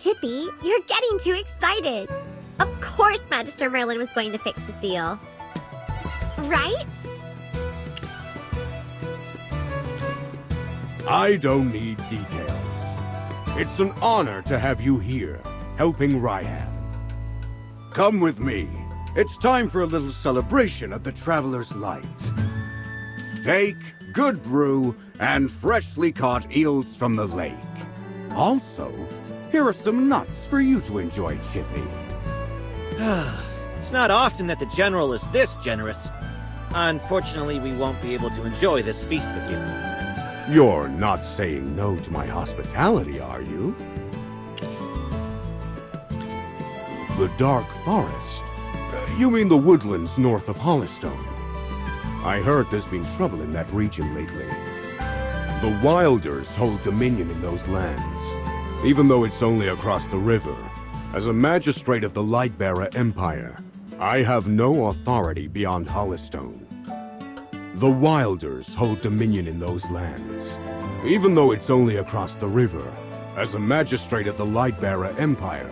Chippy, you're getting too excited. Of course Magister Merlin was going to fix the seal. Right? I don't need details. It's an honor to have you here, helping Raihan. Come with me. It's time for a little celebration of the Traveler's Light. Steak, good brew, and freshly caught eels from the lake. Also, here are some nuts for you to enjoy, Chippy. It's not often that the General is this generous. Unfortunately, we won't be able to enjoy this feast with you. You're not saying no to my hospitality, are you? The Dark Forest? You mean the woodlands north of Hollistone? I heard there's been trouble in that region lately. The Wilders hold dominion in those lands, even though it's only across the river. As a magistrate of the Lightbearer Empire, I have no authority beyond Hollistone. The Wilders hold dominion in those lands, even though it's only across the river. As a magistrate of the Lightbearer Empire,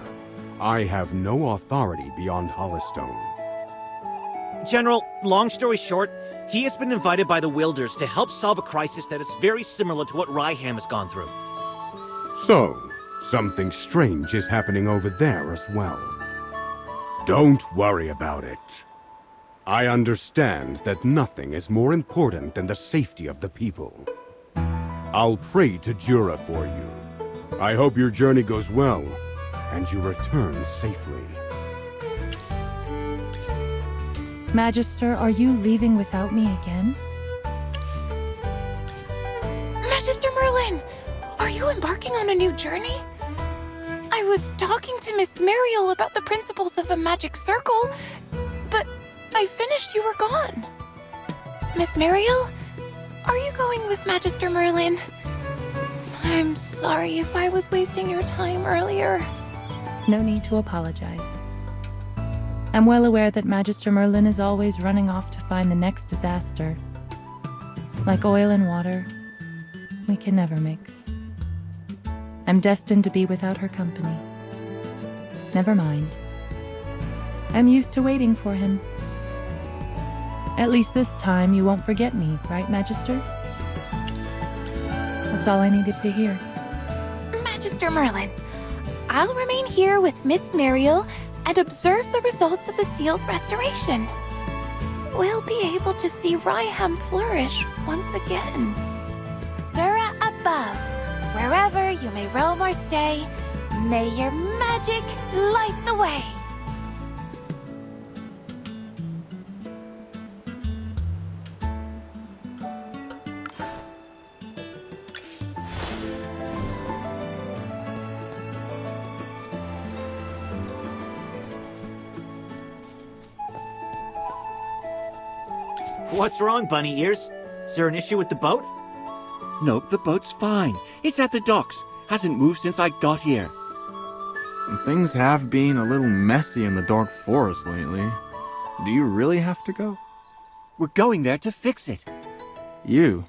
I have no authority beyond Hollistone. General, long story short, he has been invited by the Wilders to help solve a crisis that is very similar to what Raihan has gone through. So, something strange is happening over there as well. Don't worry about it. I understand that nothing is more important than the safety of the people. I'll pray to Jura for you. I hope your journey goes well, and you return safely. Magister, are you leaving without me again? Magister Merlin, are you embarking on a new journey? I was talking to Miss Mariel about the principles of the magic circle, but I finished you were gone. Miss Mariel, are you going with Magister Merlin? I'm sorry if I was wasting your time earlier. No need to apologize. I'm well aware that Magister Merlin is always running off to find the next disaster. Like oil and water, we can never mix. I'm destined to be without her company. Never mind. I'm used to waiting for him. At least this time you won't forget me, right, Magister? That's all I needed to hear. Magister Merlin, I'll remain here with Miss Mariel and observe the results of the seal's restoration. We'll be able to see Raihan flourish once again. Dura above, wherever you may roam or stay, may your magic light the way. What's wrong, Bunny Ears? Is there an issue with the boat? Nope, the boat's fine. It's at the docks. Hasn't moved since I got here. Things have been a little messy in the Dark Forest lately. Do you really have to go? We're going there to fix it. You?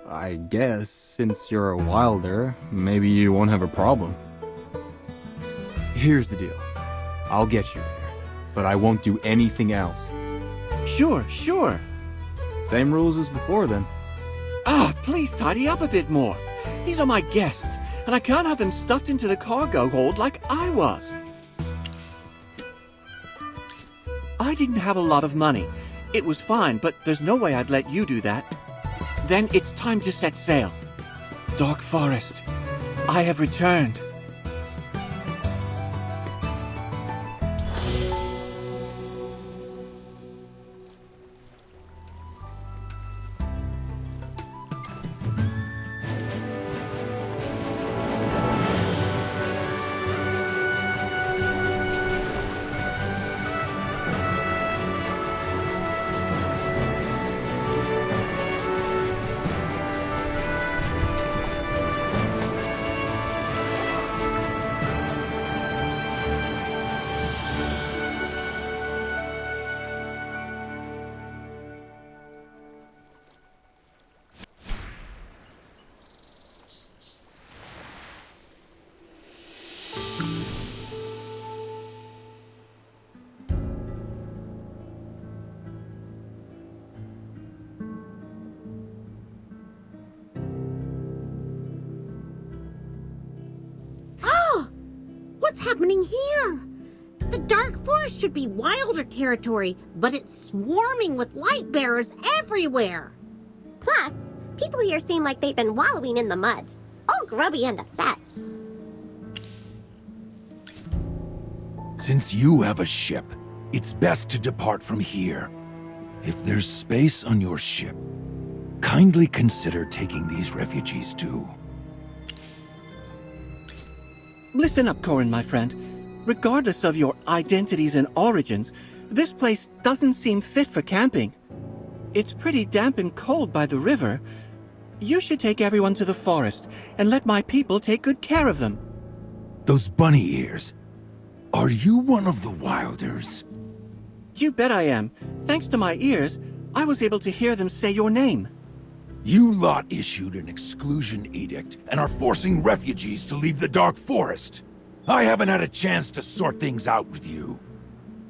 I guess, since you're a wilder, maybe you won't have a problem. Here's the deal. I'll get you there, but I won't do anything else. Sure. Same rules as before, then. Please tidy up a bit more. These are my guests, and I can't have them stuffed into the cargo hold like I was. I didn't have a lot of money. It was fine, but there's no way I'd let you do that. Then it's time to set sail. Dark Forest, I have returned. What's happening here? The Dark Forest should be wilder territory, but it's swarming with light bearers everywhere. Plus, people here seem like they've been wallowing in the mud, all grubby and upset. Since you have a ship, it's best to depart from here. If there's space on your ship, kindly consider taking these refugees too. Listen up, Corin, my friend. Regardless of your identities and origins, this place doesn't seem fit for camping. It's pretty damp and cold by the river. You should take everyone to the forest and let my people take good care of them. Those bunny ears. Are you one of the Wilders? You bet I am. Thanks to my ears, I was able to hear them say your name. You lot issued an exclusion edict and are forcing refugees to leave the Dark Forest. I haven't had a chance to sort things out with you.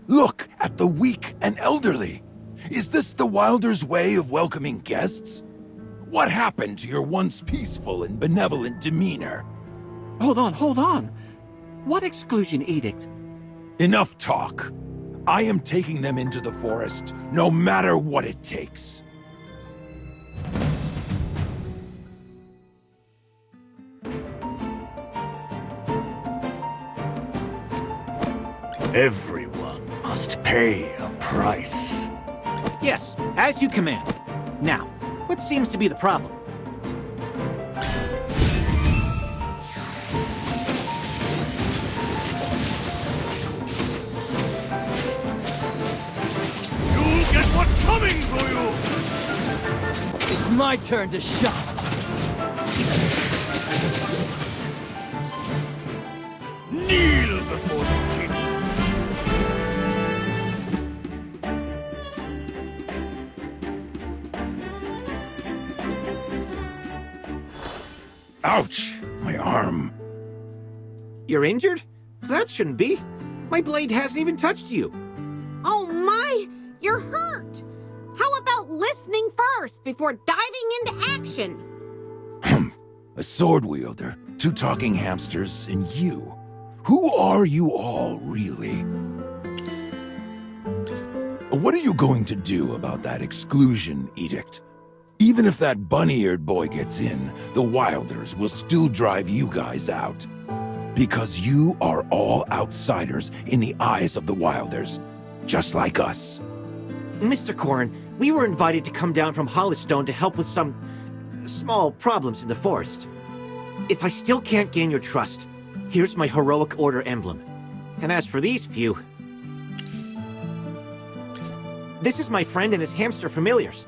Look at the weak and elderly. Is this the Wilders' way of welcoming guests? What happened to your once peaceful and benevolent demeanor? Hold on. What exclusion edict? Enough talk. I am taking them into the forest, no matter what it takes. Everyone must pay a price. Yes, as you command. Now, what seems to be the problem? You'll get what's coming to you! It's my turn to shine. Kneel before the king. Ouch! My arm. You're injured? That shouldn't be. My blade hasn't even touched you. Oh my! You're hurt! How about listening first before diving into action? A sword wielder, 2 talking hamsters, and you. Who are you all, really? What are you going to do about that exclusion edict? Even if that bunny-eared boy gets in, the Wilders will still drive you guys out. Because you are all outsiders in the eyes of the Wilders, just like us. Mr. Corin, we were invited to come down from Hollystone to help with some small problems in the forest. If I still can't gain your trust, here's my heroic order emblem. And as for these few... This is my friend and his hamster familiars.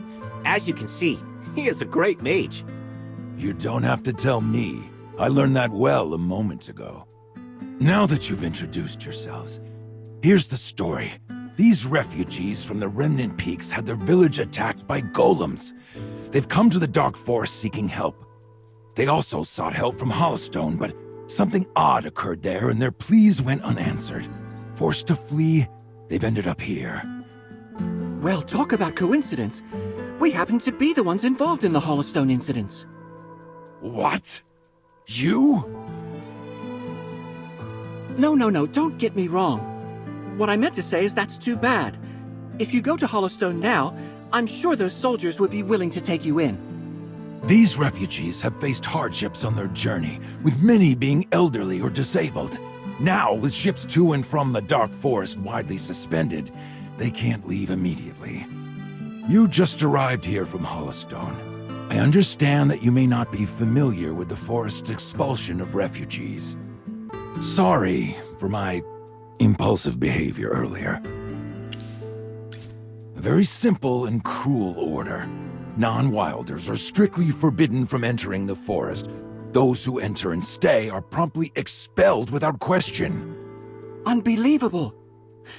As you can see, he is a great mage. You don't have to tell me. I learned that well a moment ago. Now that you've introduced yourselves, here's the story. These refugees from the Remnant Peaks had their village attacked by golems. They've come to the Dark Forest seeking help. They also sought help from Hollystone, but something odd occurred there and their pleas went unanswered. Forced to flee, they've ended up here. Well, talk about coincidence. We happen to be the ones involved in the Hollystone incidents. What? You? No, don't get me wrong. What I meant to say is that's too bad. If you go to Hollystone now, I'm sure those soldiers would be willing to take you in. These refugees have faced hardships on their journey, with many being elderly or disabled. Now, with ships to and from the Dark Forest widely suspended, they can't leave immediately. You just arrived here from Hollystone. I understand that you may not be familiar with the forest's expulsion of refugees. Sorry for my impulsive behavior earlier. A very simple and cruel order. Non-Wilders are strictly forbidden from entering the forest. Those who enter and stay are promptly expelled without question. Unbelievable!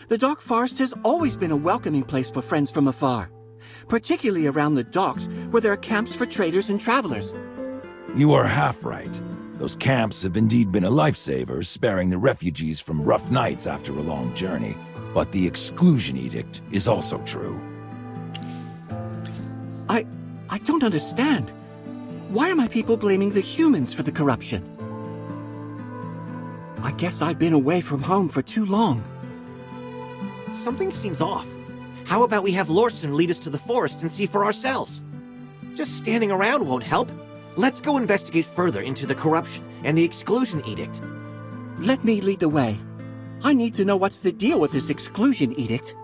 The Dark Forest has always been a welcoming place for friends from afar, particularly around the docks where there are camps for traders and travelers. You are half right. Those camps have indeed been a lifesaver, sparing the refugees from rough nights after a long journey. But the exclusion edict is also true. I don't understand. Why are my people blaming the humans for the corruption? I Guess I've been away from home for too long. Something seems off. How about we have Lorson lead us to the forest and see for ourselves? Just standing around won't help. Let's go investigate further into the corruption and the exclusion edict. Let me lead the way. I need to know what's the deal with this exclusion edict.